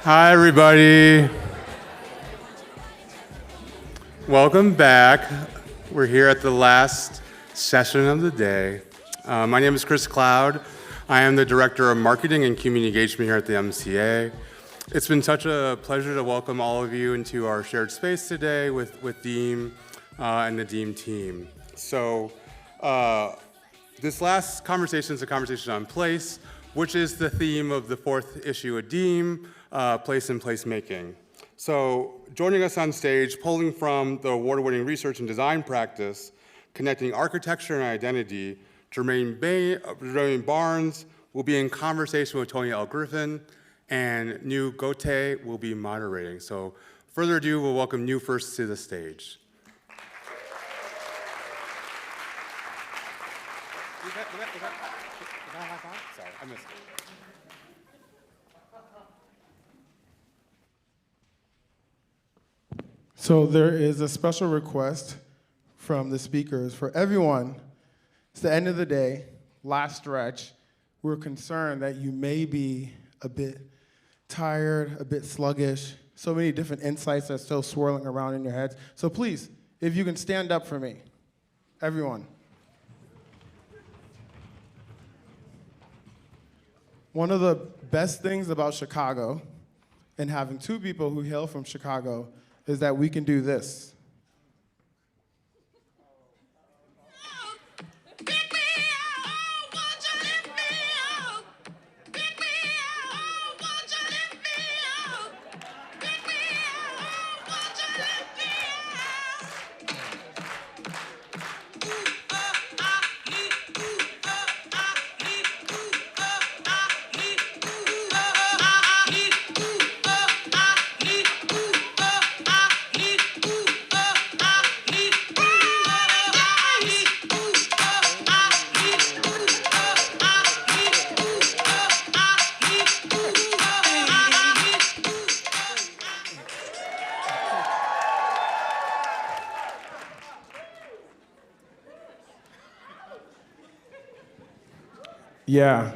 Hi, everybody. Welcome back. We're here at the last session of the day. My name is Chris Cloud. I am the Director of Marketing and Community Engagement here at the MCA. It's been such a pleasure to welcome all of you into our shared space today with Deem and the Deem team. So this last conversation is a conversation on place, which is the theme of the fourth issue of Deem, place and placemaking. So joining us on stage, pulling from the award-winning research and design practice, connecting architecture and identity, Germane Barnes will be in conversation with Toni L. Griffin, and new Goteh will be moderating. So further ado, we'll welcome New first to the stage. Sorry, I missed it. So there is a special request from the speakers for everyone. It's the end of the day, last stretch. We're concerned that you may be a bit tired, a bit sluggish, so many different insights that's still swirling around in your heads. So please, if you can stand up for me, everyone. One of the best things about Chicago and having two people who hail from Chicago is that we can do this. Yeah.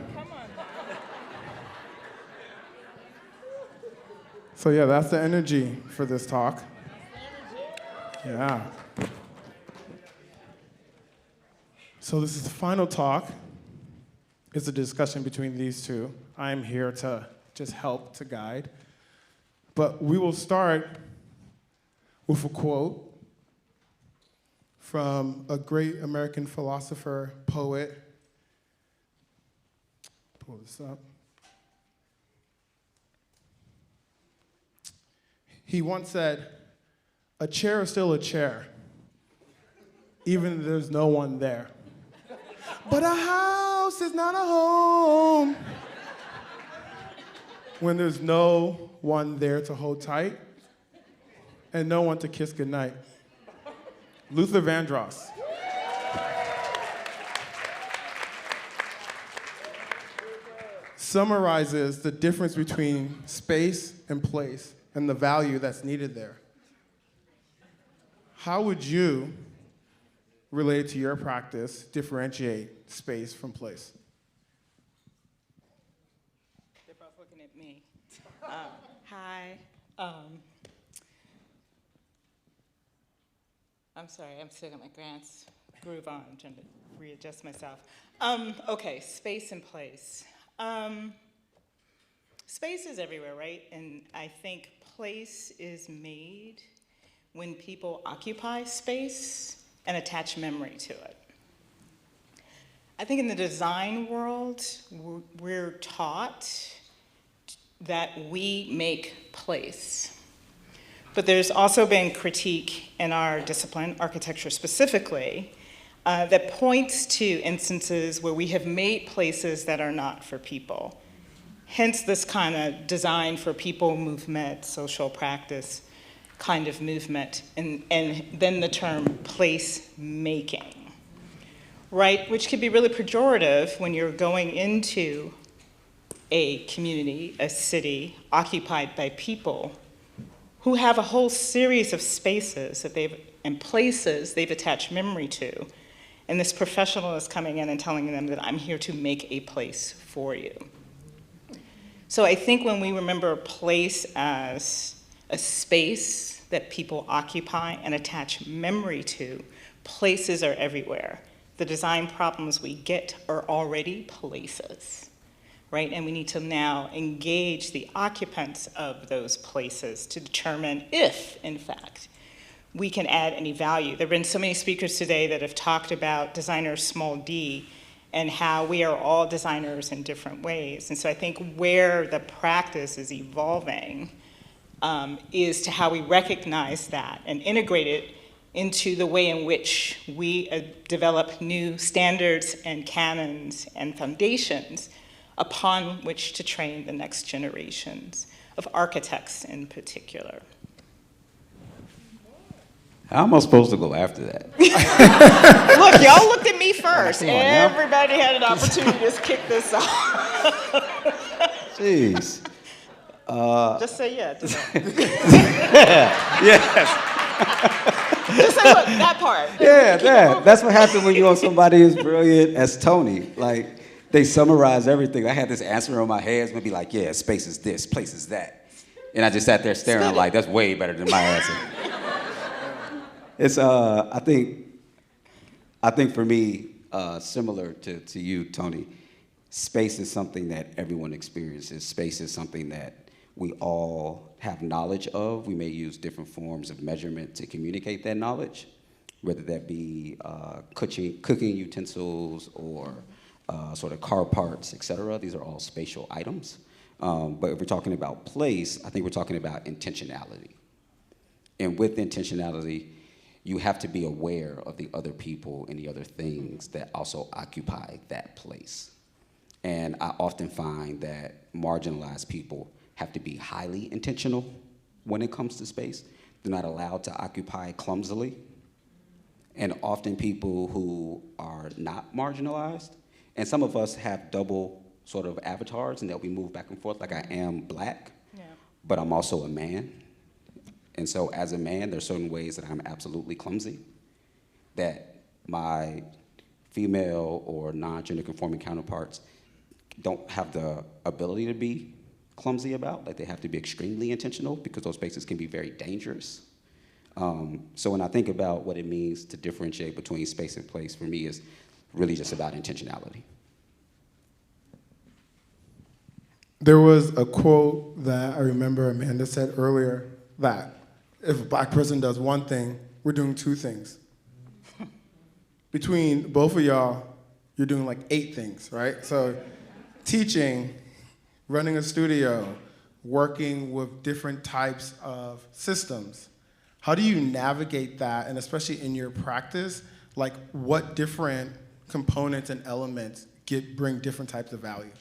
So yeah, that's the energy for this talk. Yeah. So this is the final talk. It's a discussion between these two. I'm here to just help to guide. But we will start with a quote from a great American philosopher, poet. Pull this up. He once said, "A chair is still a chair, even if there's no one there. But a house is not a home when there's no one there to hold tight and no one to kiss goodnight." Luther Vandross. Summarizes the difference between space and place and the value that's needed there. How would you, related to your practice, differentiate space from place? They're both looking at me. Hi. I'm sorry, I'm still got my grants groove on. I'm trying to readjust myself. Okay, space and place. Space is everywhere, right? And I think place is made when people occupy space and attach memory to it. I think in the design world, we're taught that we make place. But there's also been critique in our discipline, architecture specifically, that points to instances where we have made places that are not for people. Hence this kind of design for people movement, social practice kind of movement, and then the term place making, right? Which can be really pejorative when you're going into a community, a city occupied by people who have a whole series of spaces that and places they've attached memory to. And this professional is coming in and telling them that I'm here to make a place for you. So I think when we remember place as a space that people occupy and attach memory to, places are everywhere. The design problems we get are already places, right? And we need to now engage the occupants of those places to determine if, in fact, we can add any value. There have been so many speakers today that have talked about designers small d and how we are all designers in different ways. And so I think where the practice is evolving is to how we recognize that and integrate it into the way in which we develop new standards and canons and foundations upon which to train the next generations of architects in particular. How am I supposed to go after that? Look, y'all looked at me first. Come on now. Everybody had an opportunity to kick this off. Jeez. Just say yeah to that. Yes. Just say, look, that part. Yeah. That's what happens when you're on somebody as brilliant as Toni. Like, they summarize everything. I had this answer on my head. It's going to be like, yeah, space is this, place is that. And I just sat there staring like, that's way better than my answer. It's, I think for me, similar to you, Toni, space is something that everyone experiences. Space is something that we all have knowledge of. We may use different forms of measurement to communicate that knowledge, whether that be cooking utensils or sort of car parts, et cetera. These are all spatial items. But if we're talking about place, I think we're talking about intentionality. And with intentionality, you have to be aware of the other people and the other things that also occupy that place. And I often find that marginalized people have to be highly intentional when it comes to space. They're not allowed to occupy clumsily. And often people who are not marginalized, and some of us have double sort of avatars in that we move back and forth, like I am black, but I'm also a man. And so as a man, there's certain ways that I'm absolutely clumsy, that my female or non-gender conforming counterparts don't have the ability to be clumsy about. Like, they have to be extremely intentional because those spaces can be very dangerous. So when I think about what it means to differentiate between space and place, for me, is really just about intentionality. There was a quote that I remember Amanda said earlier, that if a black person does one thing, we're doing two things. Between both of y'all, you're doing like 8 things, right? So teaching, running a studio, working with different types of systems. How do you navigate that, and especially in your practice, like what different components and elements bring different types of value?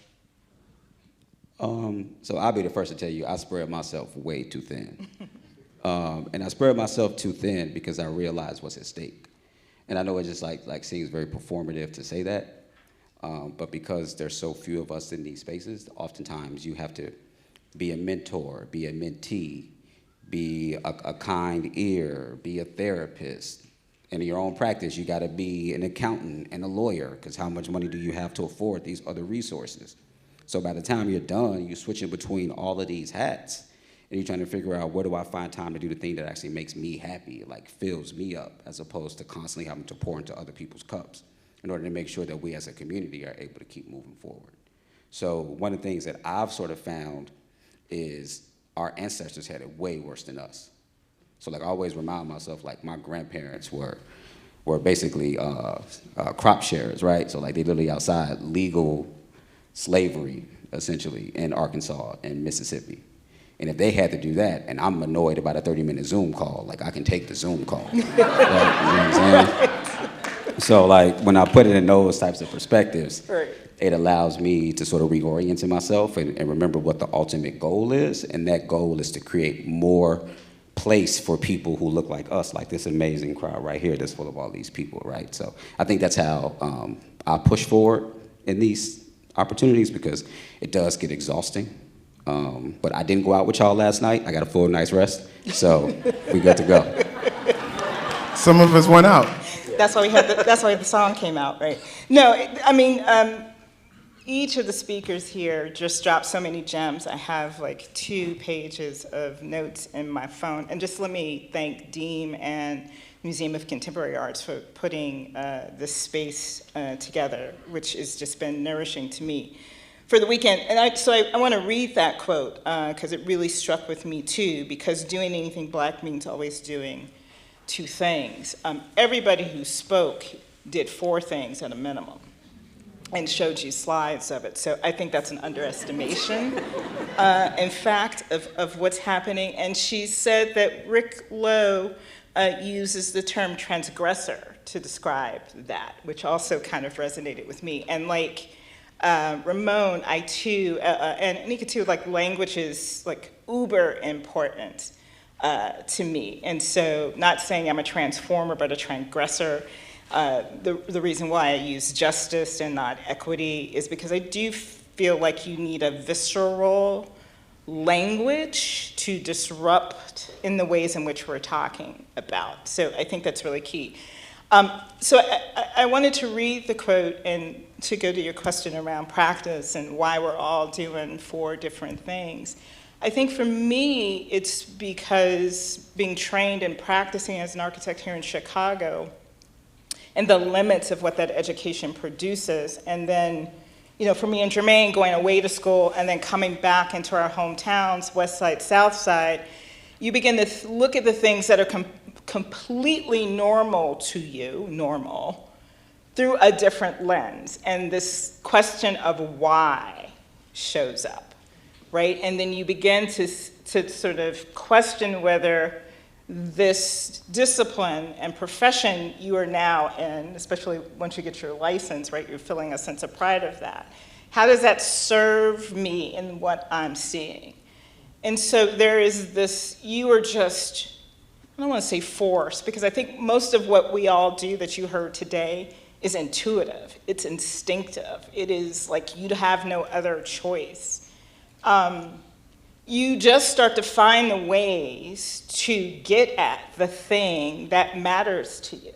So I'll be the first to tell you, I spread myself way too thin. And I spread myself too thin because I realized what's at stake. And I know it just like seems very performative to say that, but because there's so few of us in these spaces, oftentimes you have to be a mentor, be a mentee, be a kind ear, be a therapist. And in your own practice, you gotta be an accountant and a lawyer, because how much money do you have to afford these other resources? So by the time you're done, you're switching between all of these hats, and you're trying to figure out, where do I find time to do the thing that actually makes me happy, like fills me up, as opposed to constantly having to pour into other people's cups in order to make sure that we as a community are able to keep moving forward. So one of the things that I've sort of found is our ancestors had it way worse than us. So like, I always remind myself, like, my grandparents were basically crop sharers, right? So like, they literally outside legal slavery, essentially, in Arkansas and Mississippi. And if they had to do that, and I'm annoyed about a 30-minute Zoom call, like, I can take the Zoom call. Like, you know what I'm saying? So like, when I put it in those types of perspectives, Right. It allows me to sort of reorient myself and remember what the ultimate goal is. And that goal is to create more place for people who look like us, like this amazing crowd right here that's full of all these people, right? So I think that's how I push forward in these opportunities, because it does get exhausting. But I didn't go out with y'all last night. I got a full night's rest, so we good to go. Some of us went out. That's why that's why the song came out, right? No, I mean, each of the speakers here just dropped so many gems. I have like 2 pages of notes in my phone. And just let me thank Deem and Museum of Contemporary Arts for putting this space together, which has just been nourishing to me for the weekend. And I want to read that quote because it really struck with me too, because doing anything Black means always doing 2 things. Everybody who spoke did 4 things at a minimum, and showed you slides of it. So I think that's an underestimation, in fact, of what's happening. And she said that Rick Lowe uses the term transgressor to describe that, which also kind of resonated with me. And like Ramon, I too, and Anika too, like language is like uber important to me. And so not saying I'm a transformer, but a transgressor. The reason why I use justice and not equity is because I do feel like you need a visceral language to disrupt in the ways in which we're talking about. So I think that's really key. So I wanted to read the quote and to go to your question around practice and why we're all doing 4 different things. I think for me, it's because being trained and practicing as an architect here in Chicago, and the limits of what that education produces. And then, you know, for me and Germane, going away to school and then coming back into our hometowns, West Side, South Side, you begin to look at the things that are completely normal to you, normal, through a different lens. And this question of why shows up, right? And then you begin to sort of question whether this discipline and profession you are now in, especially once you get your license, right, you're feeling a sense of pride of that. How does that serve me in what I'm seeing? And so there is this, you are just, I don't want to say force, because I think most of what we all do that you heard today is intuitive, it's instinctive. It is like you have no other choice. You just start to find the ways to get at the thing that matters to you.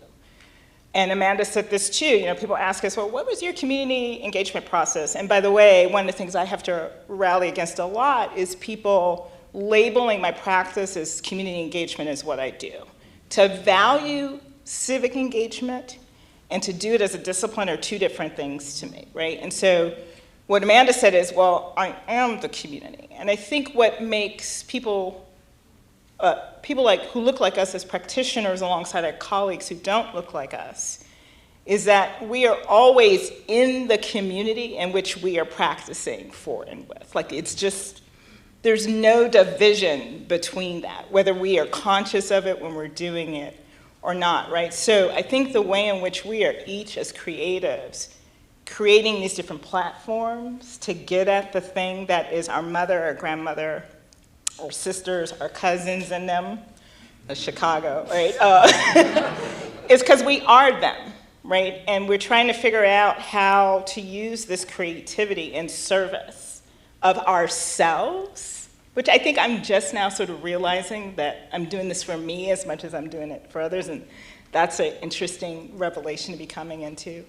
And Amanda said this too, you know, people ask us, well, what was your community engagement process? And by the way, one of the things I have to rally against a lot is people labeling my practice as community engagement is what I do. To value civic engagement and to do it as a discipline are 2 different things to me, right? And so what Amanda said is, well, I am the community. And I think what makes people like who look like us as practitioners alongside our colleagues who don't look like us is that we are always in the community in which we are practicing for and with. Like it's just, there's no division between that, whether we are conscious of it when we're doing it or not, right? So I think the way in which we are each as creatives creating these different platforms to get at the thing that is our mother, our grandmother, our sisters, our cousins in them, Chicago, right? It's because we are them, right? And we're trying to figure out how to use this creativity in service of ourselves, which I think I'm just now sort of realizing that I'm doing this for me as much as I'm doing it for others, and that's an interesting revelation to be coming into.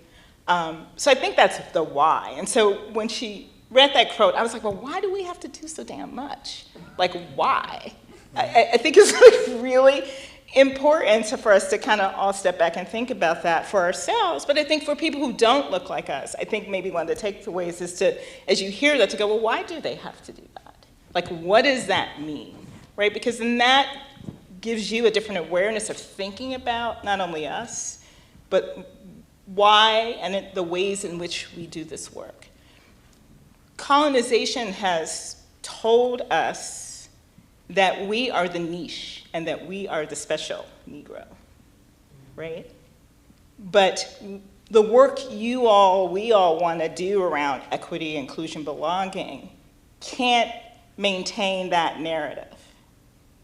So I think that's the why. And so when she read that quote, I was like, well, why do we have to do so damn much? Like, why? I think it's like really important for us to kind of all step back and think about that for ourselves. But I think for people who don't look like us, I think maybe one of the takeaways is to, as you hear that, to go, well, why do they have to do that? Like, what does that mean, right? Because then that gives you a different awareness of thinking about not only us, but why and the ways in which we do this work. Colonization has told us that we are the niche and that we are the special Negro, right? But the work we all want to do around equity, inclusion, belonging can't maintain that narrative.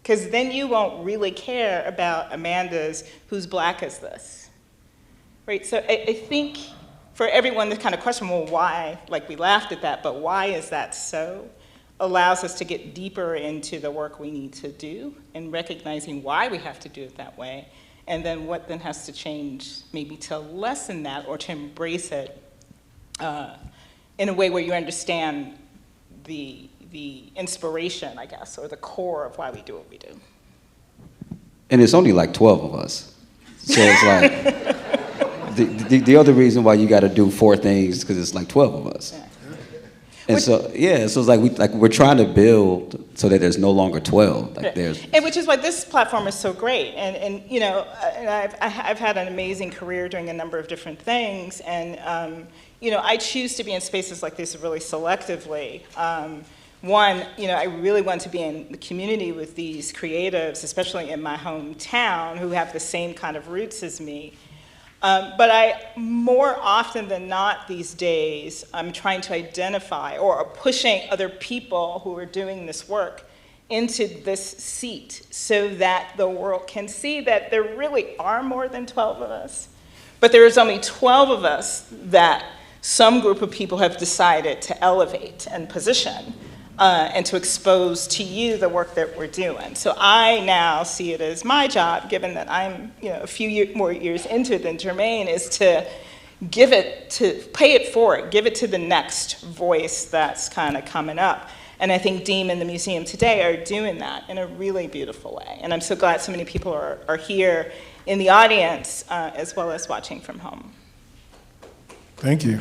Because then you won't really care about Amanda's who's Black is this, right? So I think for everyone to kind of question, well, why, like we laughed at that, but why is that so? Allows us to get deeper into the work we need to do and recognizing why we have to do it that way, and then what then has to change maybe to lessen that or to embrace it in a way where you understand the inspiration, I guess, or the core of why we do what we do. And it's only like 12 of us. So it's like, the other reason why you got to do 4 things is because it's like 12 of us. Yeah. And so it's like we're trying to build so that there's no longer 12. Like there's, and which is why this platform is so great. And you know, and I've had an amazing career doing a number of different things. And you know, I choose to be in spaces like this really selectively. One, you know, I really want to be in the community with these creatives, especially in my hometown, who have the same kind of roots as me. But I, more often than not these days, I'm trying to identify or pushing other people who are doing this work into this seat so that the world can see that there really are more than 12 of us. But there is only 12 of us that some group of people have decided to elevate and position. And to expose to you the work that we're doing. So I now see it as my job, given that I'm, you know, a few more years into it than Germane, is to give it, to pay it forward, give it to the next voice that's kind of coming up. And I think Deem and the museum today are doing that in a really beautiful way. And I'm so glad so many people are here in the audience, as well as watching from home. Thank you.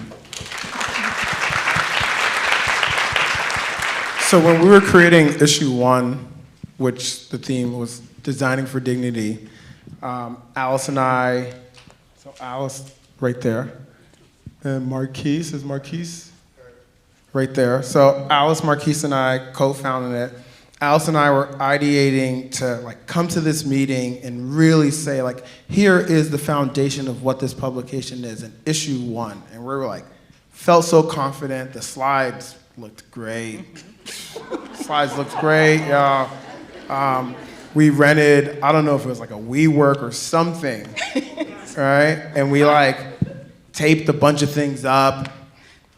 So when we were creating issue 1, which the theme was designing for dignity, Alice and I, so Alice right there, and Marquise, is Marquise? Right there. So Alice, Marquise, and I co-founded it. Alice and I were ideating to like come to this meeting and really say like, here is the foundation of what this publication is in issue 1. And we were like, felt so confident, the slides looked great. Slides looked great, y'all. We rented, I don't know if it was like a WeWork or something, right? And we like taped a bunch of things up,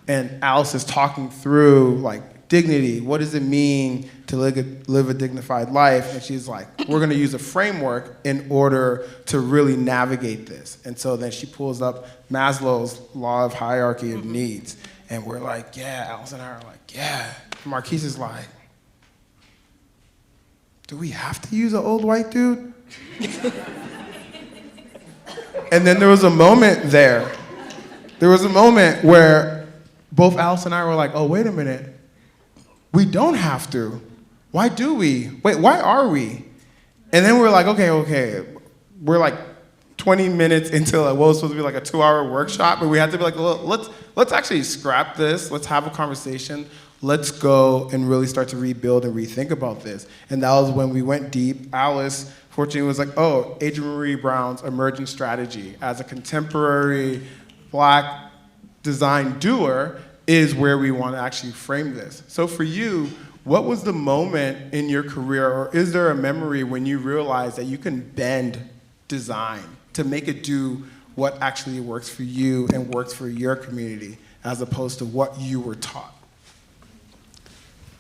and Alice is talking through like dignity. What does it mean to live a dignified life? And she's like, we're gonna use a framework in order to really navigate this. And so then she pulls up Maslow's law of hierarchy of needs. And we're like, yeah, Alice and I are like, yeah. Marquise is like, do we have to use an old white dude? And then there was a moment there. There was a moment where both Alice and I were like, oh, wait a minute. We don't have to. Why do we? Wait, why are we? And then we're like, okay. We're like 20 minutes into like what was supposed to be like a 2-hour workshop, but we had to be like, well, let's actually scrap this. Let's have a conversation. Let's go and really start to rebuild and rethink about this. And that was when we went deep. Alice, fortunately, was like, oh, Adrienne Maree Brown's emergent strategy as a contemporary Black design doer is where we want to actually frame this. So for you, what was the moment in your career, or is there a memory when you realized that you can bend design to make it do what actually works for you and works for your community, as opposed to what you were taught?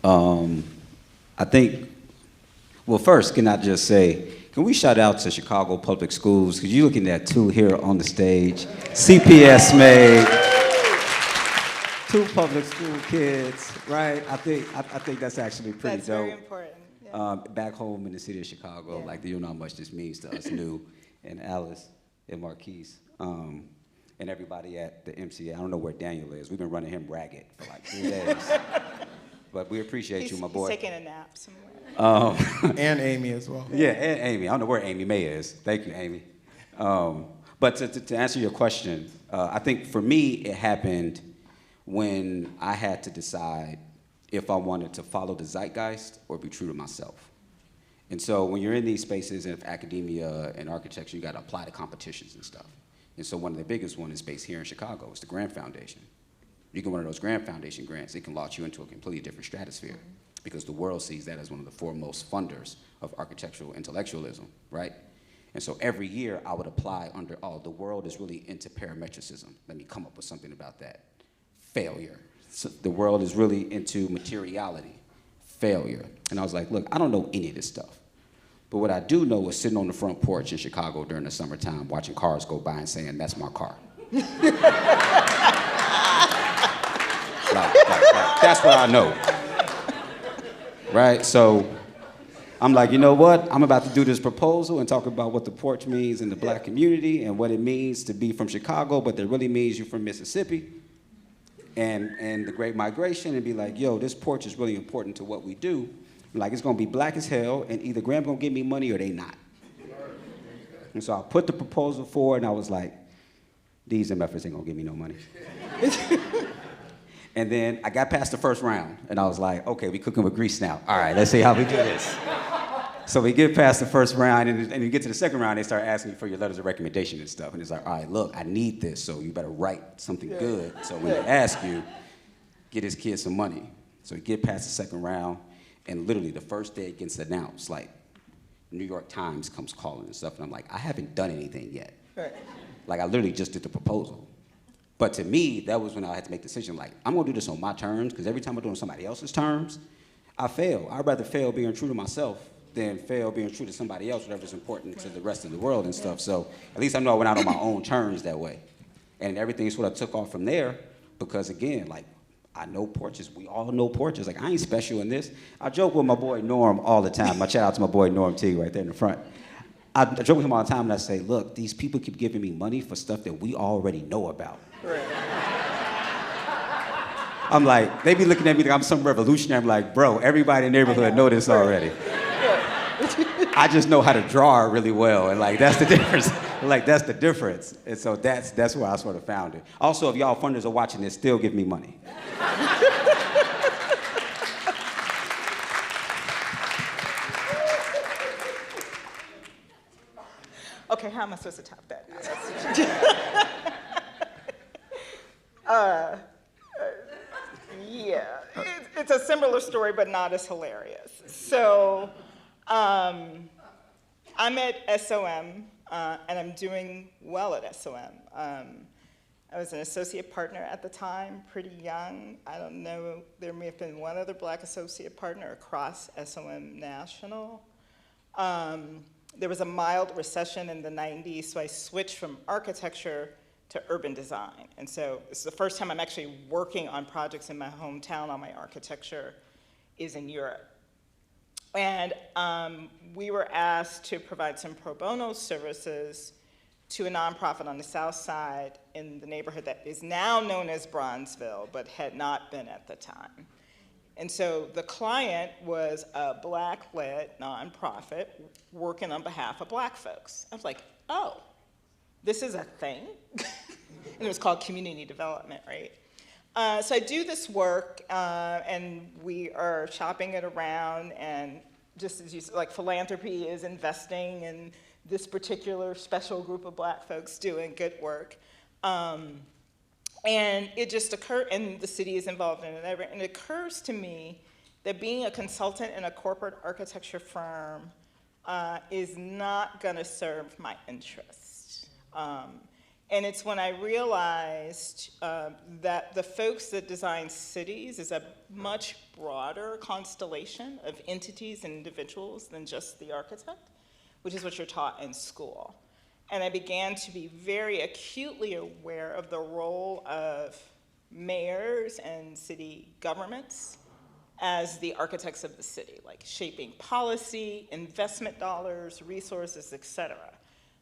I think, well, first, can I just say, can we shout out to Chicago Public Schools? Because you're looking at 2 here on the stage. CPS made 2 public school kids, right? I think that's actually pretty That's dope. very important. Yeah. Back home in the city of Chicago, Yeah. like, you know how much this means to us new, and Alice and Marquise, and everybody at the MCA. I don't know where Daniel is. We've been running him ragged for like 3 days. But we appreciate you, my boy. He's taking a nap somewhere. And Amy as well. Yeah, and Amy. I don't know where Amy May is. Thank you, Amy. But to answer your question, I think for me it happened when I had to decide if I wanted to follow the zeitgeist or be true to myself. And so when you're in these spaces of academia and architecture, you got to apply to competitions and stuff. And so one of the biggest one is based here in Chicago. It's the Grant Foundation. You get one of those Grant Foundation grants, it can launch you into a completely different stratosphere because the world sees that as one of the foremost funders of architectural intellectualism, right? And so every year I would apply under, oh, the world is really into parametricism. Let me come up with something about that. Failure. So the world is really into materiality. Failure. And I was like, look, I don't know any of this stuff. But what I do know is sitting on the front porch in Chicago during the summertime, watching cars go by and saying, that's my car. That's what I know. Right? So I'm like, you know what? I'm about to do this proposal and talk about what the porch means in the black community and what it means to be from Chicago, but that really means you're from Mississippi and the Great Migration, and be like, yo, this porch is really important to what we do. Like, it's gonna be black as hell, and either Graham gonna give me money or they not. And so I put the proposal forward, and I was like, these MFers ain't gonna give me no money. And then I got past the first round, and I was like, okay, we cooking with grease now. All right, let's see how we do this. So we get past the first round, and you get to the second round, they start asking you for your letters of recommendation and stuff. And it's like, all right, look, I need this, so you better write something good. So when they ask you, get this kid some money. So we get past the second round, and literally the first day it gets announced, like, New York Times comes calling and stuff, and I'm like, I haven't done anything yet. Right. Like, I literally just did the proposal. But to me, that was when I had to make the decision, like, I'm gonna do this on my terms, because every time I'm doing somebody else's terms, I fail. I'd rather fail being true to myself than fail being true to somebody else, whatever's important to the rest of the world and stuff. So at least I know I went out on my own terms that way. And everything sort of took off from there, because again, like, I know porches, we all know porches. Like, I ain't special in this. I joke with my boy Norm all the time. I shout out to my boy Norm T right there in the front. I joke with him all the time, and I say, look, these people keep giving me money for stuff that we already know about. Right. I'm like, they be looking at me like I'm some revolutionary. I'm like, bro, everybody in the neighborhood know this already. I just know how to draw really well, and like, that's the difference. Like, that's the difference. And so that's where I sort of found it. Also, if y'all funders are watching this, still give me money. Okay, how am I supposed to top that? Yeah, it's a similar story, but not as hilarious. So I'm at SOM, and I'm doing well at SOM. I was an associate partner at the time, pretty young. I don't know, there may have been one other black associate partner across SOM National. There was a mild recession in the 90s, so I switched from architecture to urban design. And so this is the first time I'm actually working on projects in my hometown on my architecture is in Europe. And we were asked to provide some pro bono services to a nonprofit on the south side in the neighborhood that is now known as Bronzeville, but had not been at the time. And so the client was a black-led nonprofit working on behalf of black folks. I was like, oh, this is a thing? And it was called community development, right? So I do this work, and we are shopping it around, and just as you said, like, philanthropy is investing in this particular special group of black folks doing good work. And it just occurred, and the city is involved in it, and it occurs to me that being a consultant in a corporate architecture firm is not gonna serve my interest. And it's when I realized that the folks that design cities is a much broader constellation of entities and individuals than just the architect, which is what you're taught in school. And I began to be very acutely aware of the role of mayors and city governments as the architects of the city, like shaping policy, investment dollars, resources, et cetera.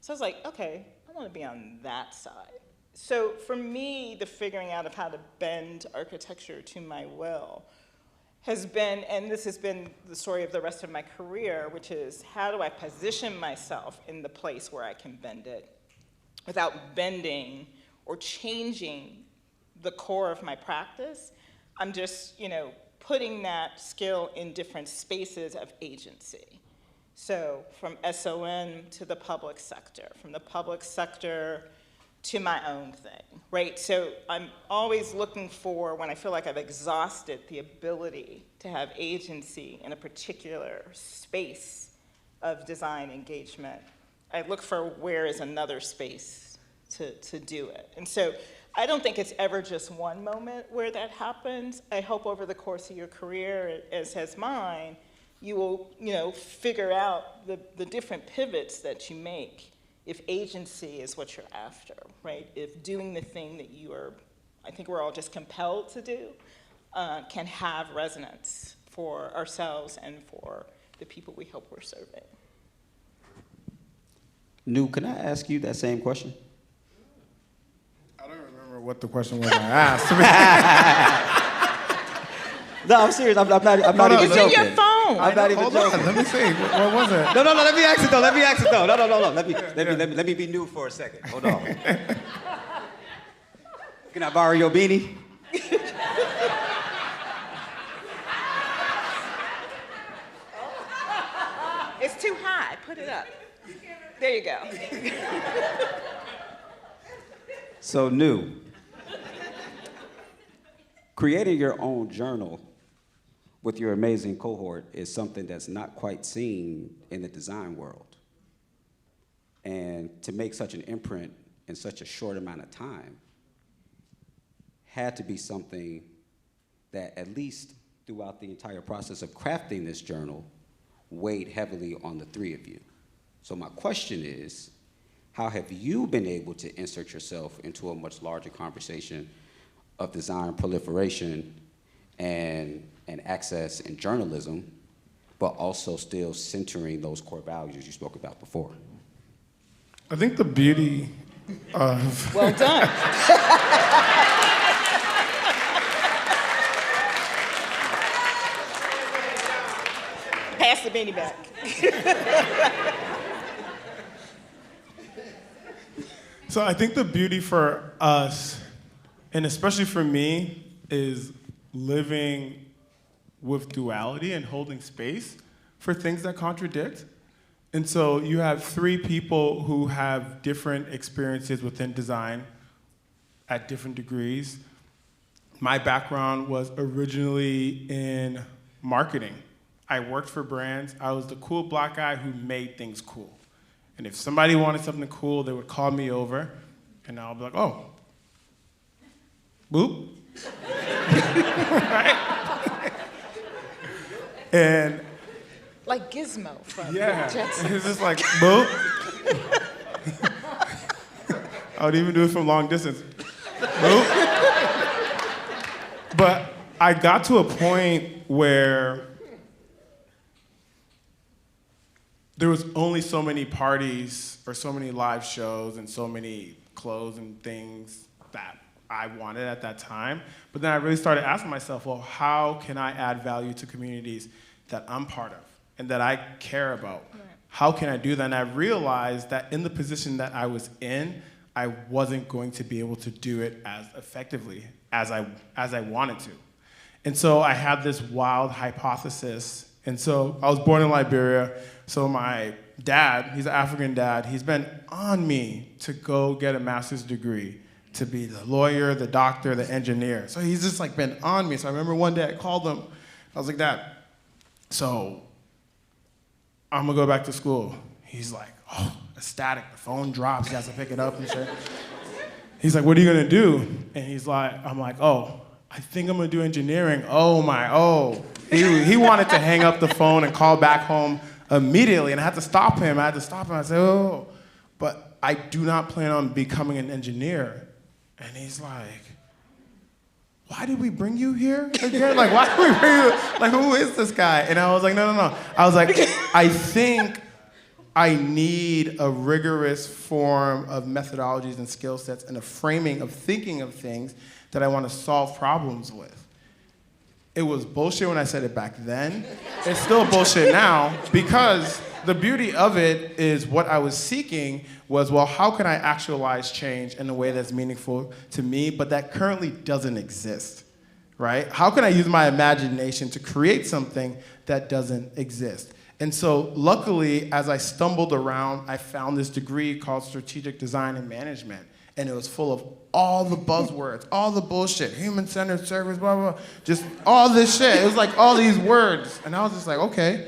So I was like, okay, I want to be on that side. So for me, the figuring out of how to bend architecture to my will has been, and this has been the story of the rest of my career, which is how do I position myself in the place where I can bend it without bending or changing the core of my practice. I'm just, putting that skill in different spaces of agency. So from SOM to the public sector, from the public sector to my own thing, right? So I'm always looking for, when I feel like I've exhausted the ability to have agency in a particular space of design engagement, I look for where is another space to do it. And so I don't think it's ever just one moment where that happens. I hope over the course of your career, as has mine, you will, figure out the different pivots that you make if agency is what you're after, right? If doing the thing that I think we're all just compelled to do, can have resonance for ourselves and for the people we hope we're serving. Nu, can I ask you that same question? I don't remember what the question was I asked. No, I'm serious. I'm not even It's in joking. your phone. I'm not even Hold joking. on, let me see. What was it? No, let me ask it though. No. Let me be new for a second. Hold on. Can I borrow your beanie? It's too high. Put it up. There you go. So Nu, creating your own journal with your amazing cohort is something that's not quite seen in the design world. And to make such an imprint in such a short amount of time had to be something that, at least throughout the entire process of crafting this journal, weighed heavily on the three of you. So my question is, how have you been able to insert yourself into a much larger conversation of design proliferation and access in journalism, but also still centering those core values you spoke about before? I think the beauty of... Well done. Pass the beanie back. So I think the beauty for us, and especially for me, is living with duality and holding space for things that contradict. And so you have three people who have different experiences within design at different degrees. My background was originally in marketing. I worked for brands. I was the cool black guy who made things cool. And if somebody wanted something cool, they would call me over, and I'll be like, oh, boop. Right? And Like Gizmo from yeah, Jetsons. it's just like, boop. I would even do it from long distance. Boop. But I got to a point where there was only so many parties or so many live shows and so many clothes and things that I wanted at that time. But then I really started asking myself, well, how can I add value to communities that I'm part of and that I care about? Right. How can I do that? And I realized that in the position that I was in, I wasn't going to be able to do it as effectively as I wanted to. And so I had this wild hypothesis. And so I was born in Liberia. So my dad, he's an African dad, he's been on me to go get a master's degree, to be the lawyer, the doctor, the engineer. So he's just like been on me. So I remember one day I called him. I was like, Dad, so I'm gonna go back to school. He's like, oh, ecstatic. The phone drops, he has to pick it up and shit. He's like, what are you gonna do? And I'm like, oh, I think I'm gonna do engineering. Oh. He wanted to hang up the phone and call back home immediately, and I had to stop him. I said, oh, but I do not plan on becoming an engineer. And he's like, why did we bring you here again? Like, why did we bring you? Like, who is this guy? And I was like, no. I was like, I think I need a rigorous form of methodologies and skill sets and a framing of thinking of things that I want to solve problems with. It was bullshit when I said it back then. It's still bullshit now, because the beauty of it is what I was seeking was, well, how can I actualize change in a way that's meaningful to me, but that currently doesn't exist, right? How can I use my imagination to create something that doesn't exist? And so luckily, as I stumbled around, I found this degree called Strategic Design and Management. And it was full of all the buzzwords, all the bullshit, human-centered service, blah, blah, blah, just all this shit. It was like all these words. And I was just like, okay,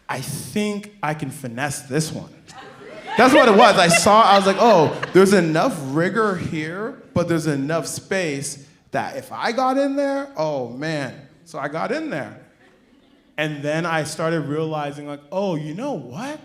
I think I can finesse this one. That's what it was. I was like, oh, there's enough rigor here, but there's enough space that if I got in there, oh man. So I got in there. And then I started realizing like, oh, you know what?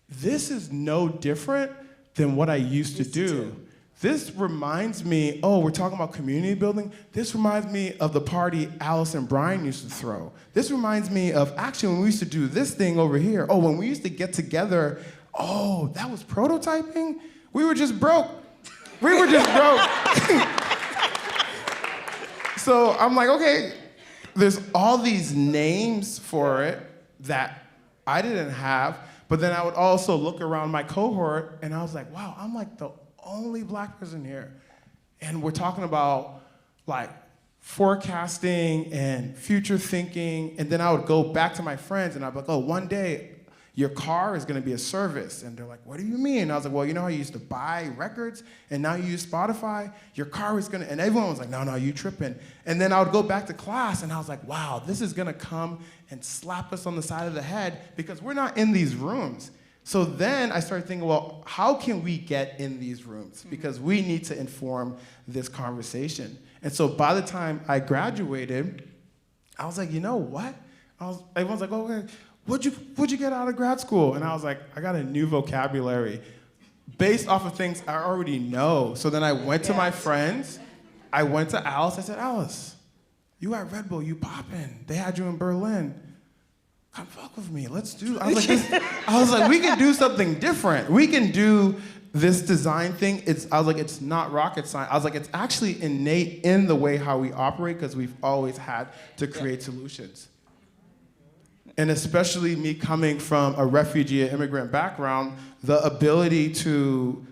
This is no different than what I used to do. this reminds me, oh, we're talking about community building. This reminds me of the party Alice and Brian used to throw. This reminds me of actually when we used to do this thing over here. Oh, when we used to get together, oh, that was prototyping? We were just broke. We were just broke. So I'm like, okay, there's all these names for it that I didn't have, but then I would also look around my cohort and I was like, wow, I'm like the only Black person here. And we're talking about like forecasting and future thinking. And then I would go back to my friends and I'd be like, oh, one day your car is gonna be a service. And they're like, what do you mean? And I was like, well, you know how you used to buy records and now you use Spotify? Your car is gonna, and everyone was like, no, you tripping. And then I would go back to class and I was like, wow, this is gonna come and slap us on the side of the head because we're not in these rooms. So then I started thinking, well, how can we get in these rooms? Because we need to inform this conversation. And so by the time I graduated, I was like, you know what? Everyone's like, oh, okay. What'd you get out of grad school? And I was like, I got a new vocabulary based off of things I already know. So then I went to my friends. I went to Alice. I said, Alice, you at Red Bull, you poppin'. They had you in Berlin. Come fuck with me. Let's do. I was like, we can do something different. We can do this design thing. I was like, it's not rocket science. I was like, it's actually innate in the way how we operate because we've always had to create solutions. And especially me coming from a refugee and immigrant background, the ability to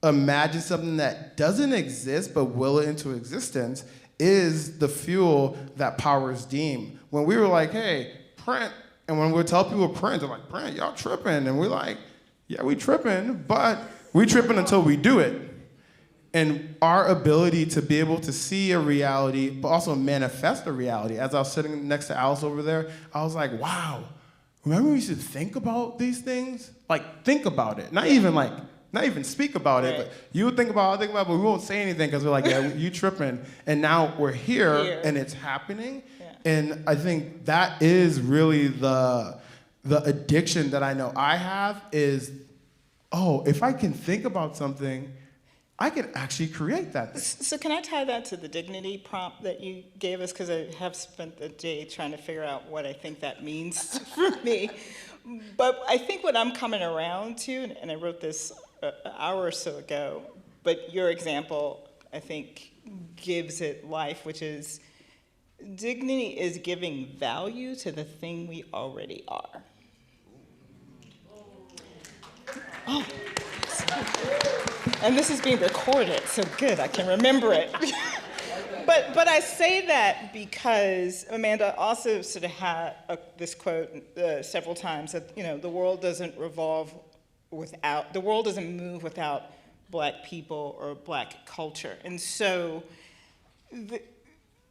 imagine something that doesn't exist but will it into existence is the fuel that powers Deem. When we were like, hey, print, and when we tell people print, they're like, print, y'all tripping. And we're like, yeah, we tripping, but we tripping until we do it. And our ability to be able to see a reality, but also manifest a reality. As I was sitting next to Alice over there, I was like, wow, remember we used to think about these things? Like, think about it. Not even speak about it, but you would think about it, but we won't say anything because we're like, yeah, you tripping. And now we're here. And it's happening. Yeah. And I think that is really the addiction that I know I have is, oh, if I can think about something, I could actually create that thing. So can I tie that to the dignity prompt that you gave us? Because I have spent the day trying to figure out what I think that means for me. But I think what I'm coming around to, and I wrote this an hour or so ago, but your example, I think, gives it life, which is dignity is giving value to the thing we already are. Oh. And this is being recorded, so good, I can remember it. But I say that because Amanda also sort of had this quote several times that, you know, the world doesn't move without Black people or Black culture. And so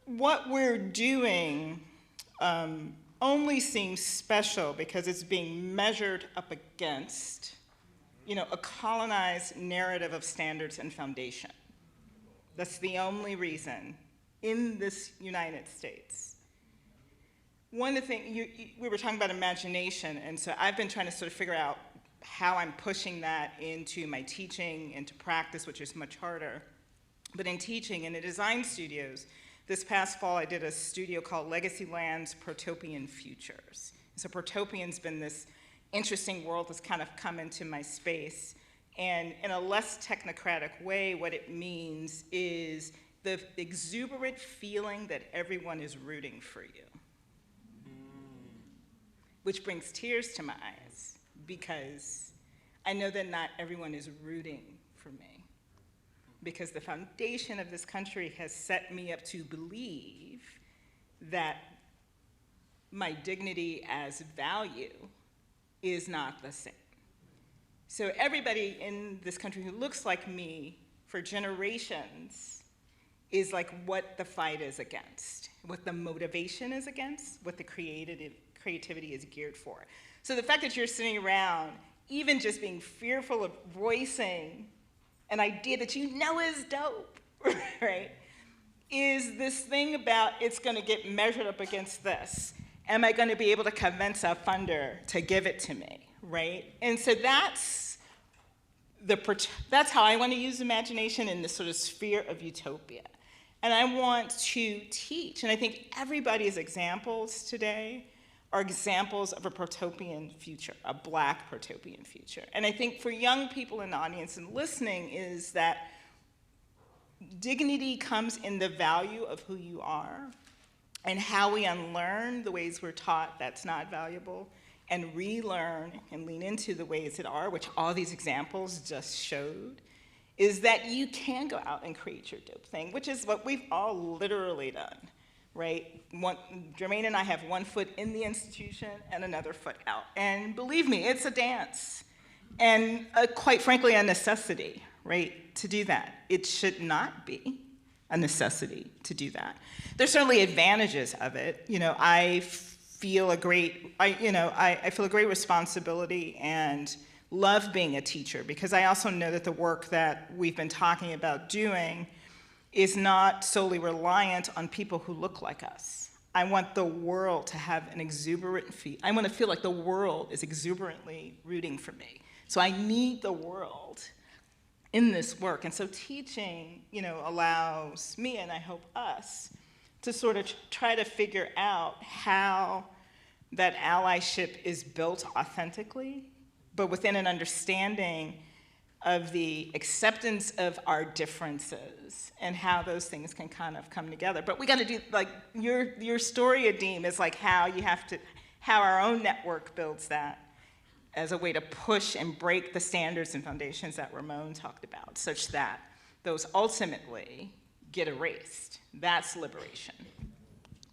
what we're doing only seems special because it's being measured up against, you know, a colonized narrative of standards and foundation. That's the only reason in this United States. One of the things, we were talking about imagination, and so I've been trying to sort of figure out how I'm pushing that into my teaching, into practice, which is much harder. But in teaching, in the design studios, this past fall I did a studio called Legacy Lands Protopian Futures. So Protopian's been this interesting world that's kind of come into my space. And in a less technocratic way, what it means is the exuberant feeling that everyone is rooting for you. Which brings tears to my eyes, because I know that not everyone is rooting for me. Because the foundation of this country has set me up to believe that my dignity as value is not the same. So everybody in this country who looks like me for generations is like what the fight is against, what the motivation is against, what the creativity is geared for. So the fact that you're sitting around, even just being fearful of voicing an idea that you know is dope, right, is this thing about it's gonna get measured up against this. Am I gonna be able to convince a funder to give it to me, right? And so that's that's how I want to use imagination in this sort of sphere of utopia. And I want to teach, and I think everybody's examples today are examples of a protopian future, a Black protopian future. And I think for young people in the audience and listening is that dignity comes in the value of who you are and how we unlearn the ways we're taught that's not valuable and relearn and lean into the ways that are, which all these examples just showed, is that you can go out and create your dope thing, which is what we've all literally done, right? Germane and I have one foot in the institution and another foot out. And believe me, it's a dance. And quite frankly, a necessity, right, to do that. It should not be a necessity to do that. There's certainly advantages of it. You know, I feel a great responsibility and love being a teacher, because I also know that the work that we've been talking about doing is not solely reliant on people who look like us. I want the world to have an exuberant I want to feel like the world is exuberantly rooting for me. So I need the world in this work. And so teaching, allows me, and I hope us, to sort of try to figure out how that allyship is built authentically, but within an understanding of the acceptance of our differences and how those things can kind of come together. But we got to do, like, your story, Deem, is like how our own network builds that as a way to push and break the standards and foundations that Ramon talked about, such that those ultimately get erased. That's liberation.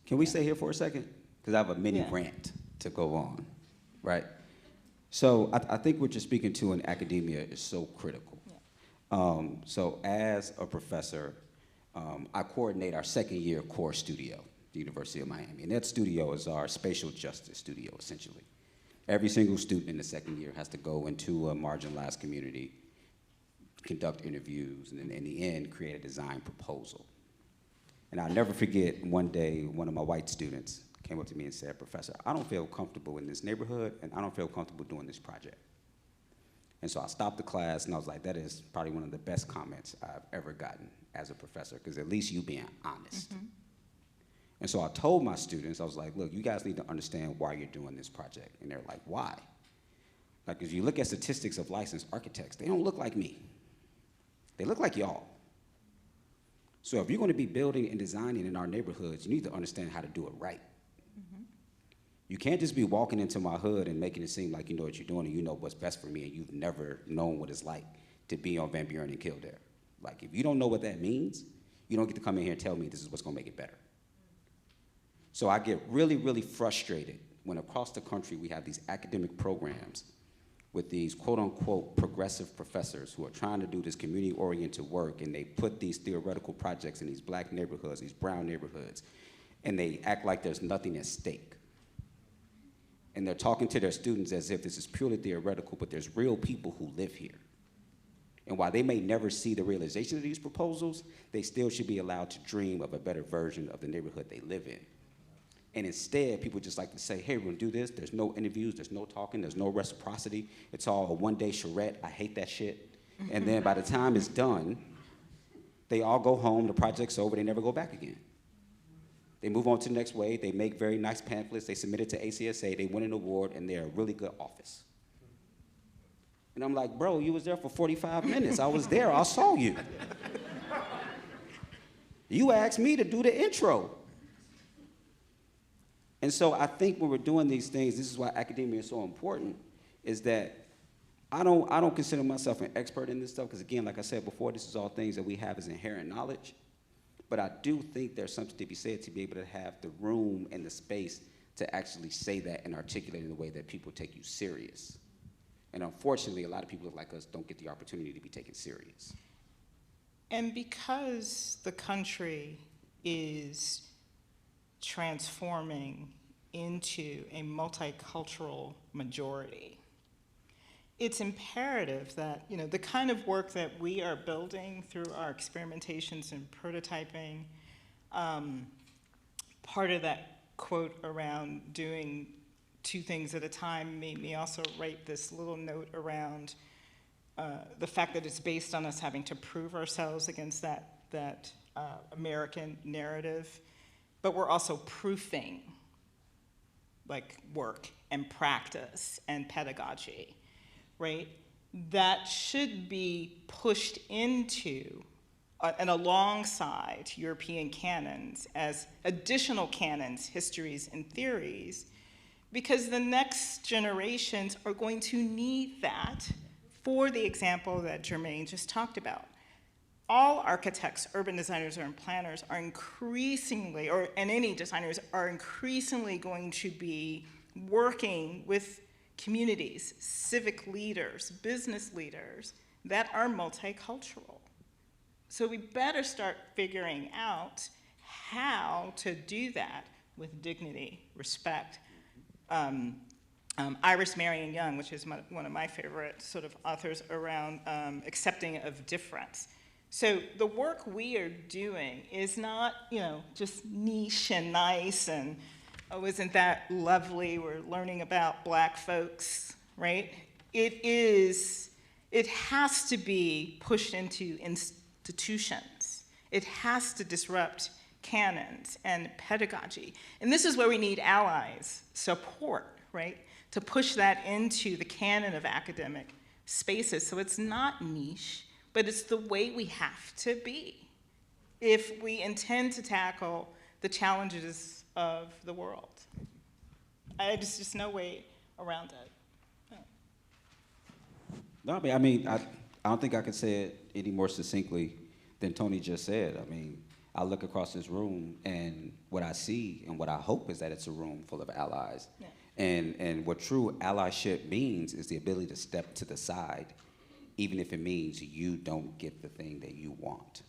Can we stay here for a second? Because I have a mini rant to go on, right? So I think what you're speaking to in academia is so critical. Yeah. So as a professor, I coordinate our second year core studio at the University of Miami. And that studio is our spatial justice studio, essentially. Every single student in the second year has to go into a marginalized community, conduct interviews, and then in the end, create a design proposal. And I'll never forget one day, one of my white students came up to me and said, "Professor, I don't feel comfortable in this neighborhood, and I don't feel comfortable doing this project." And so I stopped the class, and I was like, that is probably one of the best comments I've ever gotten as a professor, because at least you being honest. Mm-hmm. And so I told my students, I was like, look, you guys need to understand why you're doing this project. And they're like, why? Like, if you look at statistics of licensed architects, they don't look like me. They look like y'all. So if you're going to be building and designing in our neighborhoods, you need to understand how to do it right. Mm-hmm. You can't just be walking into my hood and making it seem like you know what you're doing and you know what's best for me, and you've never known what it's like to be on Van Buren and Kildare. Like, if you don't know what that means, you don't get to come in here and tell me this is what's going to make it better. So I get really, really frustrated when across the country we have these academic programs with these quote-unquote progressive professors who are trying to do this community-oriented work, and they put these theoretical projects in these black neighborhoods, these brown neighborhoods, and they act like there's nothing at stake. And they're talking to their students as if this is purely theoretical, but there's real people who live here. And while they may never see the realization of these proposals, they still should be allowed to dream of a better version of the neighborhood they live in. And instead, people just like to say, hey, we're gonna do this. There's no interviews, there's no talking, there's no reciprocity. It's all a one-day charrette. I hate that shit. And then by the time it's done, they all go home, the project's over, they never go back again. They move on to the next wave, they make very nice pamphlets, they submit it to ACSA, they win an award, and they're a really good office. And I'm like, bro, you was there for 45 minutes. I was there, I saw you. You asked me to do the intro. And so I think when we're doing these things, this is why academia is so important, is that I don't consider myself an expert in this stuff, because again, like I said before, this is all things that we have as inherent knowledge. But I do think there's something to be said to be able to have the room and the space to actually say that and articulate in a way that people take you serious. And unfortunately, a lot of people like us don't get the opportunity to be taken serious. And because the country is transforming into a multicultural majority, it's imperative that, the kind of work that we are building through our experimentations and prototyping, part of that quote around doing two things at a time made me also write this little note around the fact that it's based on us having to prove ourselves against that American narrative, but we're also proofing like work and practice and pedagogy, right? That should be pushed into and alongside European canons as additional canons, histories, and theories, because the next generations are going to need that for the example that Germane just talked about. All architects, urban designers, and planners are increasingly, and any designers are increasingly going to be working with communities, civic leaders, business leaders that are multicultural. So we better start figuring out how to do that with dignity, respect. Iris Marion Young, which is one of my favorite sort of authors around accepting of difference. So the work we are doing is not, just niche and nice and, oh, isn't that lovely? We're learning about Black folks, right? It has to be pushed into institutions. It has to disrupt canons and pedagogy. And this is where we need allies, support, right? To push that into the canon of academic spaces. So it's not niche, but it's the way we have to be if we intend to tackle the challenges of the world. There's just no way around it. No, I don't think I can say it any more succinctly than Toni just said. I mean, I look across this room and what I see and what I hope is that it's a room full of allies. Yeah. And what true allyship means is the ability to step to the side, even if it means you don't get the thing that you want.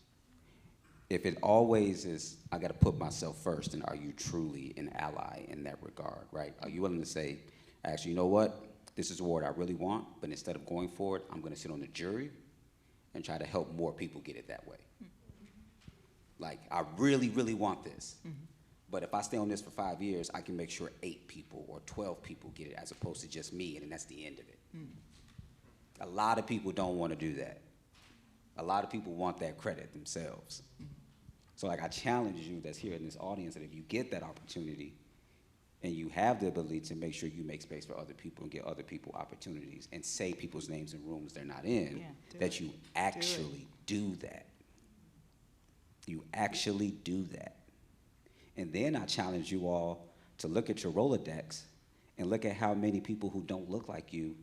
If it always is, I gotta put myself first, then are you truly an ally in that regard, right? Are you willing to say, actually, you know what? This is a award I really want, but instead of going for it, I'm gonna sit on the jury and try to help more people get it that way. Like, I really, really want this. But if I stay on this for 5 years, I can make sure 8 people or 12 people get it as opposed to just me, and then that's the end of it. A lot of people don't want to do that. A lot of people want that credit themselves. So like I challenge you that's here in this audience that if you get that opportunity and you have the ability to make sure you make space for other people and get other people opportunities and say people's names in rooms they're not in, that you actually do that. You actually do that. And then I challenge you all to look at your Rolodex and look at how many people who don't look like you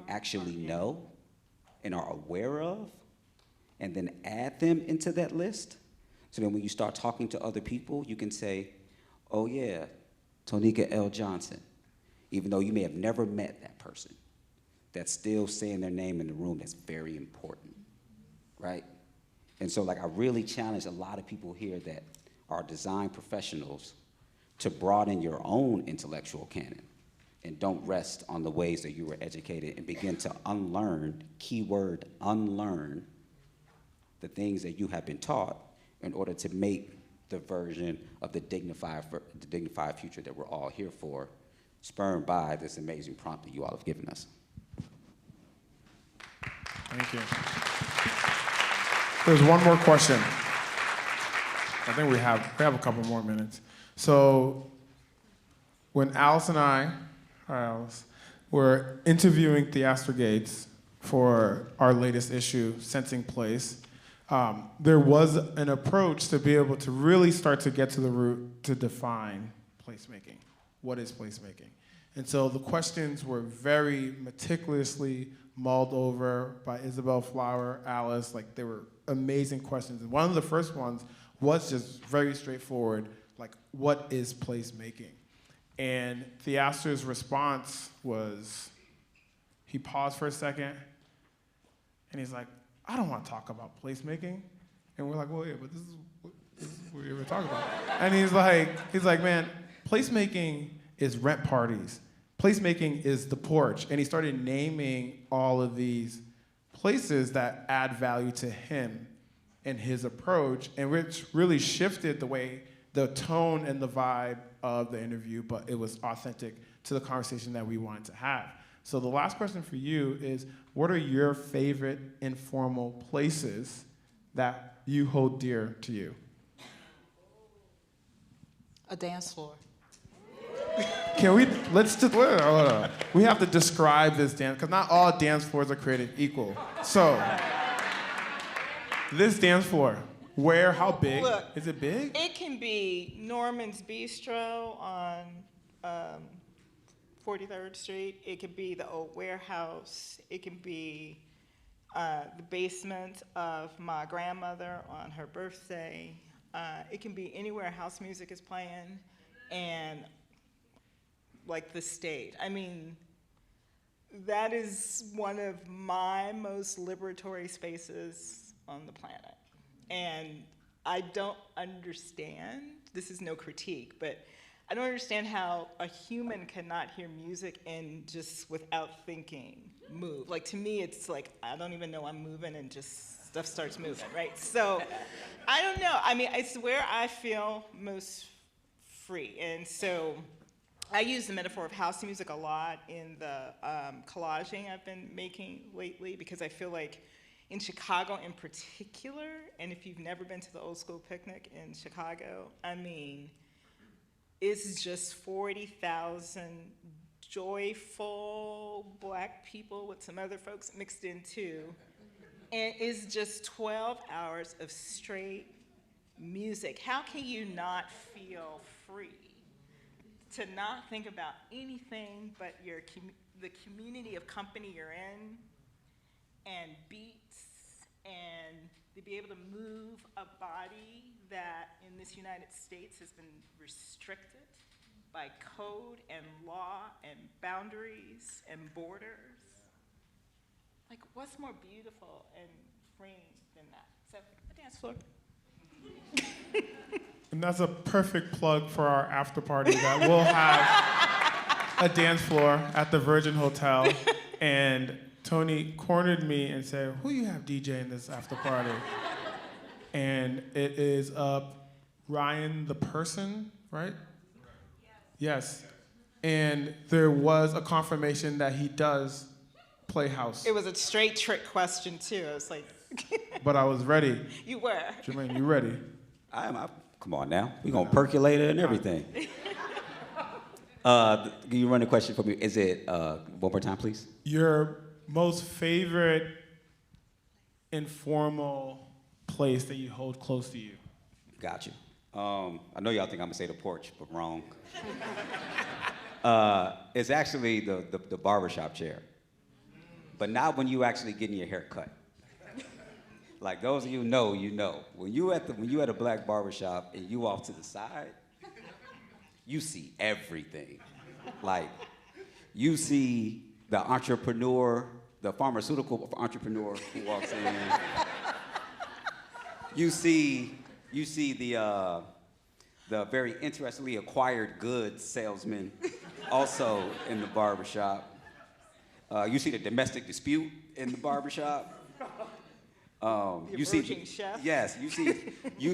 actually know and are aware of, and then add them into that list. So then when you start talking to other people, you can say, oh yeah, Toni L. Johnson, even though you may have never met that person, that's still saying their name in the room, that's very important, right? And so like I really challenge a lot of people here that are design professionals to broaden your own intellectual canon and don't rest on the ways that you were educated and begin to unlearn, keyword unlearn, the things that you have been taught in order to make the version of the dignified future that we're all here for, spurred by this amazing prompt that you all have given us. Thank you. There's one more question. I think we have a couple more minutes. So when Alice and I, were interviewing Theaster Gates for our latest issue, Sensing Place, there was an approach to be able to really start to get to the root to define placemaking. What is placemaking? And so the questions were very meticulously mulled over by Isabel Flower, Alice, like they were amazing questions. And one of the first ones was just very straightforward, like what is placemaking? And Theaster's response was, he paused for a second, and he's like, I don't want to talk about placemaking. And we're like, well, yeah, but this is what we were talking about. And he's like, man, placemaking is rent parties. Placemaking is the porch. And he started naming all of these places that add value to him and his approach, and which really shifted the way, the tone and the vibe of the interview, but it was authentic to the conversation that we wanted to have. So the last question for you is, what are your favorite informal places that you hold dear to you? A dance floor. Can we, we have to describe this dance, because not all dance floors are created equal. So, this dance floor, where, how big? Look, is it big? It can be Norman's Bistro on 43rd Street. It could be the old warehouse. It can be the basement of my grandmother on her birthday. It can be anywhere house music is playing, and like the state. I mean, that is one of my most liberatory spaces on the planet. And I don't understand, this is no critique, but I don't understand how a human cannot hear music and just without thinking move. Like, to me, it's like, I don't even know I'm moving and just stuff starts moving, right? So, I don't know. I mean, it's where I feel most free. And so, I use the metaphor of house music a lot in the collaging I've been making lately, because I feel like in Chicago in particular, and if you've never been to the Old School Picnic in Chicago, I mean, it's just 40,000 joyful Black people with some other folks mixed in too, and it's just 12 hours of straight music. How can you not feel free to not think about anything but the community of company you're in, and beats, and to be able to move a body that in this United States has been restricted by code and law and boundaries and borders? Like, what's more beautiful and freeing than that? So, a dance floor. And that's a perfect plug for our after party, that we'll have a dance floor at the Virgin Hotel. And Toni cornered me and said, who you have DJing this after party? And it is Ryan the Person, right? Yes. And there was a confirmation that he does play house. It was a straight trick question too. I was like, but I was ready. You were. Germane, you ready? Come on now. We're going to percolate it and everything. Can you run the question for me? Is it, one more time, please? Your most favorite informal place that you hold close to you? Got you. I know y'all think I'm going to say the porch, but wrong. It's actually the barbershop chair. But not when you actually getting your hair cut. Like, those of you know, you know. When you at a Black barbershop and you off to the side, you see everything. Like, you see the entrepreneur, the pharmaceutical entrepreneur who walks in. You see the very interestingly acquired goods salesman also in the barbershop. You see the domestic dispute in the barbershop. You see chef. Yes, you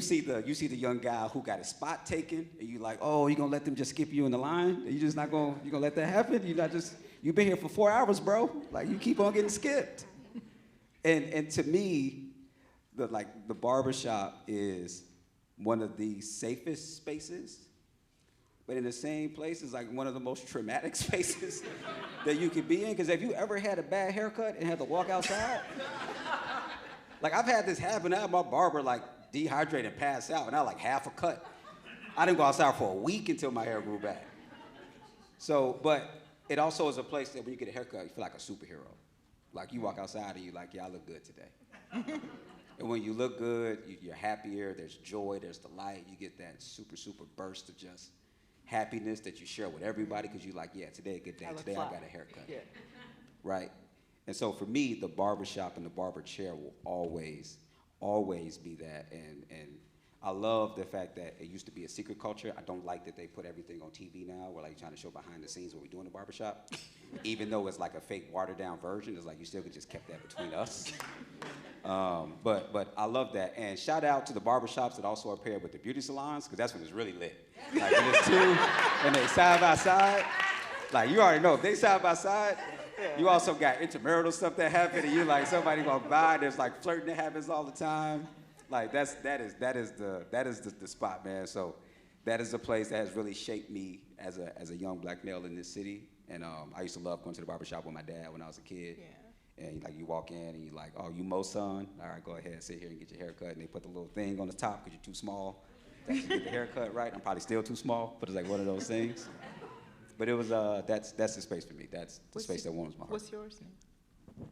see the young guy who got his spot taken, and you like, oh, you gonna let them just skip you in the line? You just not gonna let that happen? You've been here for 4 hours, bro. Like, you keep on getting skipped. And to me, the barbershop is one of the safest spaces, but in the same place is like one of the most traumatic spaces that you could be in. Because have you ever had a bad haircut and had to walk outside? Like, I've had this happen. I had my barber like dehydrated and pass out, and I like half a cut. I didn't go outside for a week until my hair grew back. So, but it also is a place that when you get a haircut, you feel like a superhero. Like, you walk outside and you're like, yeah, I look good today. And when you look good, you're happier, there's joy, there's delight. You get that super, super burst of just happiness that you share with everybody, because you're like, yeah, today a good day. Today I got a haircut. Yeah. Right? And so for me, the barbershop and the barber chair will always, always be that. And I love the fact that it used to be a secret culture. I don't like that they put everything on TV now. We're like trying to show behind the scenes what we do in the barbershop. Even though it's like a fake watered down version, it's like you still could just kept that between us. But I love that. And shout out to the barbershops that also are paired with the beauty salons, because that's when it's really lit. Like when it's two and they side by side, like you already know, if they side by side, You also got intramural stuff that happen, and you like somebody walk by. There's like flirting that happens all the time. Like that is the spot, man. So that is a place that has really shaped me as a young black male in this city. And I used to love going to the barbershop with my dad when I was a kid. Yeah. And like you walk in and you're like, oh, you Mo's son? All right, go ahead, sit here and get your haircut. And they put the little thing on the top because you're too small to actually get the haircut right. I'm probably still too small, but it's like one of those things. But it was that's the space for me. That's the space that warms my heart. What's yours name?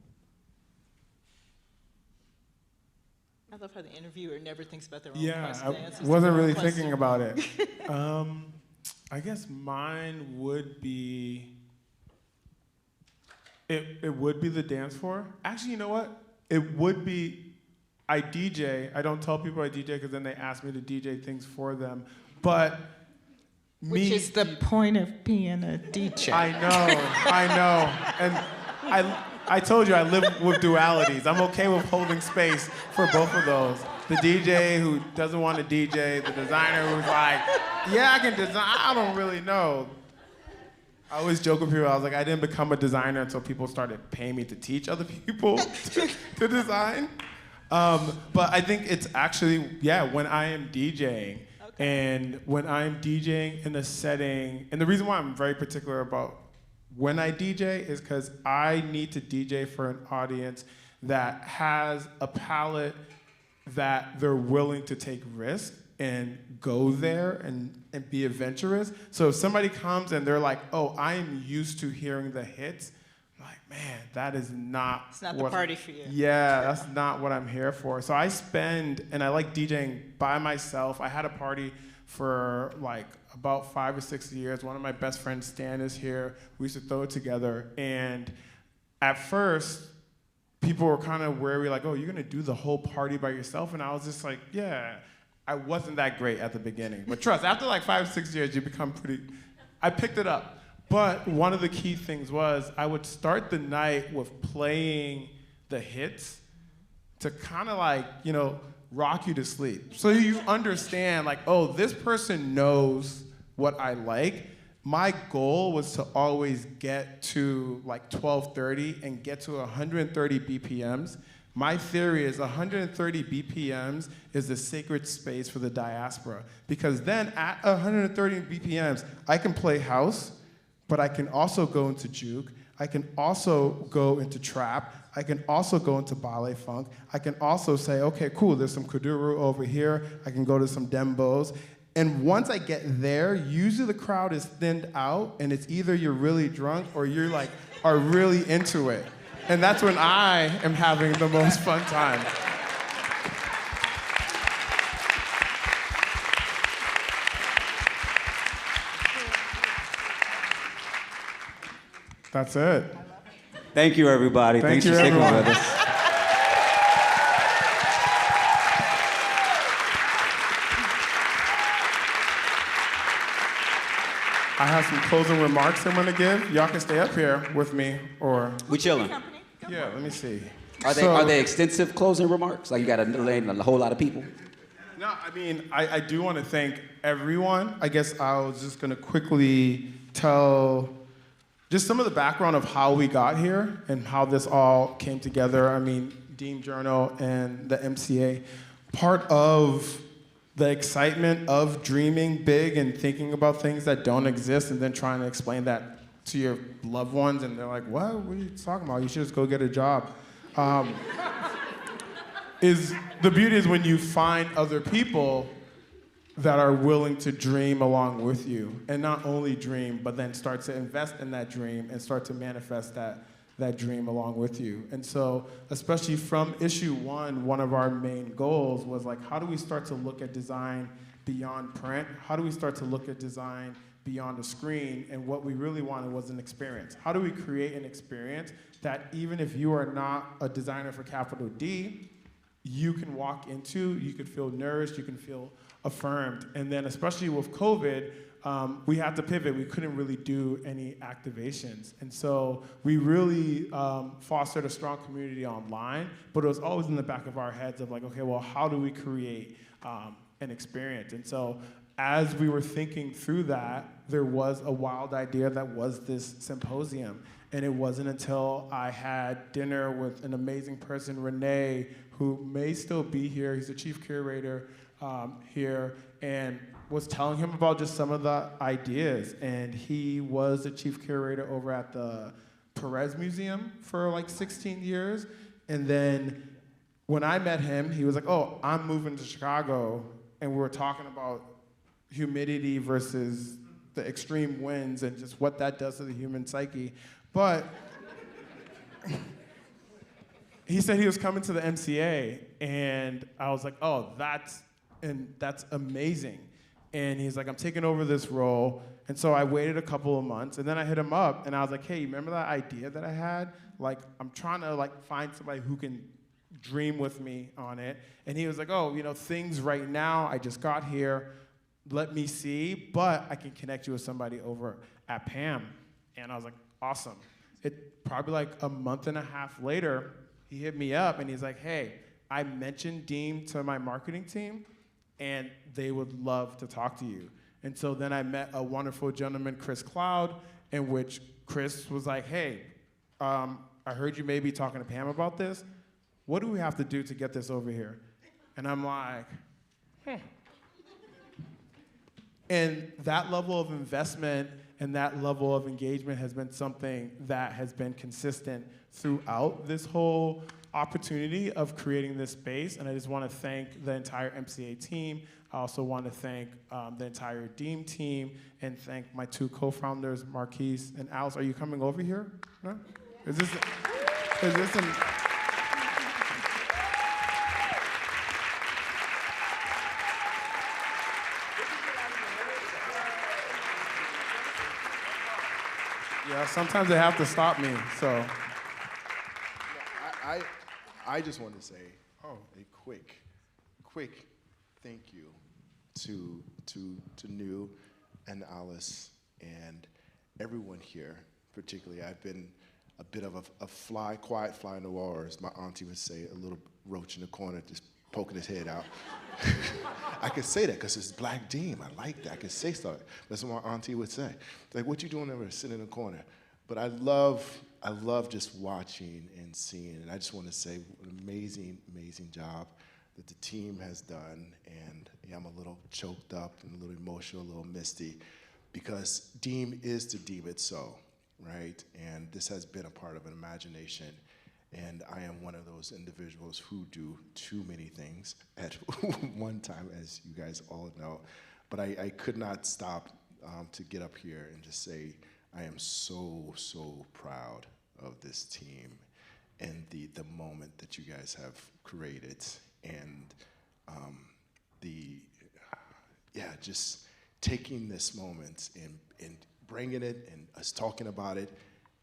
I love how the interviewer never thinks about their own question. I wasn't really thinking about it. I guess mine would be, it would be the dance floor. Actually, you know what? It would be, I DJ. I don't tell people I DJ because then they ask me to DJ things for them. But Which is the point of being a DJ. I know. And I told you I live with dualities. I'm okay with holding space for both of those. The DJ who doesn't want to DJ, the designer who's like, yeah, I can design. I don't really know. I always joke with people, I was like, I didn't become a designer until people started paying me to teach other people to design. But I think it's actually, when I am DJing, and when I'm DJing in a setting, and the reason why I'm very particular about when I DJ is because I need to DJ for an audience that has a palette that they're willing to take risks and go there and be adventurous. So if somebody comes and they're like, oh, I'm used to hearing the hits, I'm like, man, that is not It's not the party for you. Yeah, that's not what I'm here for. So I spend, and I like DJing by myself. I had a party for like about 5 or 6 years. One of my best friends, Stan, is here. We used to throw it together. And at first, people were kind of wary, like, oh, you're gonna do the whole party by yourself? And I was just like, yeah, I wasn't that great at the beginning. But trust, after like 5 or 6 years, you become pretty, I picked it up. But one of the key things was I would start the night with playing the hits to kind of like, rock you to sleep. So you understand like, oh, this person knows what I like. My goal was to always get to like 12:30 and get to 130 BPMs. My theory is 130 BPMs is the sacred space for the diaspora, because then at 130 BPMs, I can play house, but I can also go into juke. I can also go into trap. I can also go into ballet funk. I can also say, okay, cool, there's some kuduro over here. I can go to some dembos. And once I get there, usually the crowd is thinned out, and it's either you're really drunk or you're like, are really into it. And that's when I am having the most fun time. That's it. Thank you, everybody. Thanks for sticking with us. I have some closing remarks I'm gonna give. Y'all can stay up here with me, or We chilling. yeah. Let me see. Are they extensive closing remarks? Like you got to land a whole lot of people? No, I mean I do want to thank everyone. I guess I was just gonna quickly tell just some of the background of how we got here and how this all came together. I mean, Deem Journal and the MCA, part of the excitement of dreaming big and thinking about things that don't exist and then trying to explain that to your loved ones, and they're like, what are you talking about? You should just go get a job. Is the beauty is when you find other people that are willing to dream along with you, and not only dream, but then start to invest in that dream and start to manifest that dream along with you. And so, especially from issue one of our main goals was like, how do we start to look at design beyond print? How do we start to look at design beyond a screen? And what we really wanted was an experience. How do we create an experience that even if you are not a designer for capital D, you can walk into, you can feel nourished, you can feel affirmed. And then especially with COVID, we had to pivot. We couldn't really do any activations. And so we really fostered a strong community online, but it was always in the back of our heads of like, okay, well, how do we create an experience? And so as we were thinking through that, there was a wild idea that was this symposium. And it wasn't until I had dinner with an amazing person, Renee, who may still be here. He's the chief curator here, and was telling him about just some of the ideas. And he was the chief curator over at the Perez Museum for like 16 years. And then when I met him, he was like, oh, I'm moving to Chicago. And we were talking about humidity versus the extreme winds and just what that does to the human psyche. But he said he was coming to the MCA, and I was like, oh, that's amazing. And he's like, I'm taking over this role. And so I waited a couple of months, and then I hit him up, and I was like, hey, remember that idea that I had? Like, I'm trying to like find somebody who can dream with me on it. And he was like, oh, things right now, I just got here, let me see, but I can connect you with somebody over at PAM. And I was like, awesome. It probably like a month and a half later, he hit me up and he's like, hey, I mentioned Deem to my marketing team and they would love to talk to you. And so then I met a wonderful gentleman, Chris Cloud, in which Chris was like, hey, I heard you may be talking to Pam about this. What do we have to do to get this over here? And I'm like, And that level of investment and that level of engagement has been something that has been consistent throughout this whole opportunity of creating this space. And I just want to thank the entire MCA team. I also want to thank the entire Deem team and thank my two co-founders, Marquise and Alice. Are you coming over here? No? Is this an... Yeah, sometimes they have to stop me, so. I just want to say a quick thank you to New and Alice and everyone here. Particularly, I've been a bit of a quiet fly in the wall, as my auntie would say, a little roach in the corner just poking his head out. I could say that because it's Black Deem. I like that. I could say stuff. That's what my auntie would say. Like, what you doing over there, sitting in the corner? But I love just watching and seeing. And I just want to say what an amazing, amazing job that the team has done. And yeah, I'm a little choked up and a little emotional, a little misty, because Deem is to deem it so, right? And this has been a part of an imagination. And I am one of those individuals who do too many things at one time, as you guys all know. But I could not stop to get up here and just say, I am so, so proud of this team and the moment that you guys have created. And just taking this moment and bringing it and us talking about it,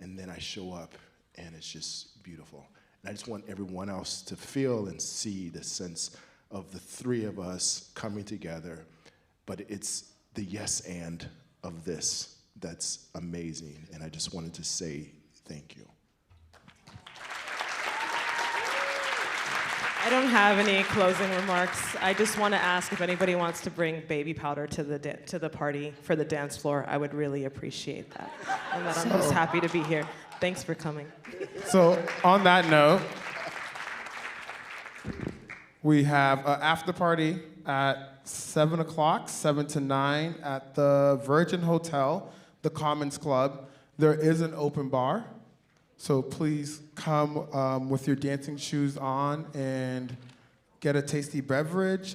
and then I show up and it's just beautiful. And I just want everyone else to feel and see the sense of the three of us coming together, but it's the yes and of this that's amazing. And I just wanted to say thank you. I don't have any closing remarks. I just want to ask if anybody wants to bring baby powder to the party for the dance floor. I would really appreciate that. And that I'm just happy to be here. Thanks for coming. So on that note, we have an after party at 7 o'clock, 7 to 9 at the Virgin Hotel, the Commons Club. There is an open bar, so please come with your dancing shoes on and get a tasty beverage.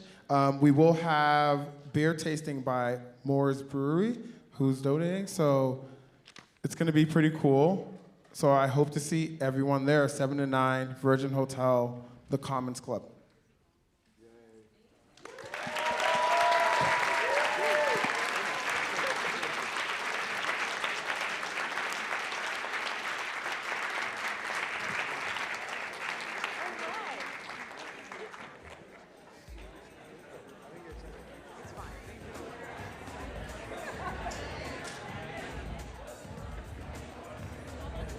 We will have beer tasting by Moore's Brewery, who's donating, so it's gonna be pretty cool. So I hope to see everyone there, 7 to 9, Virgin Hotel, the Commons Club.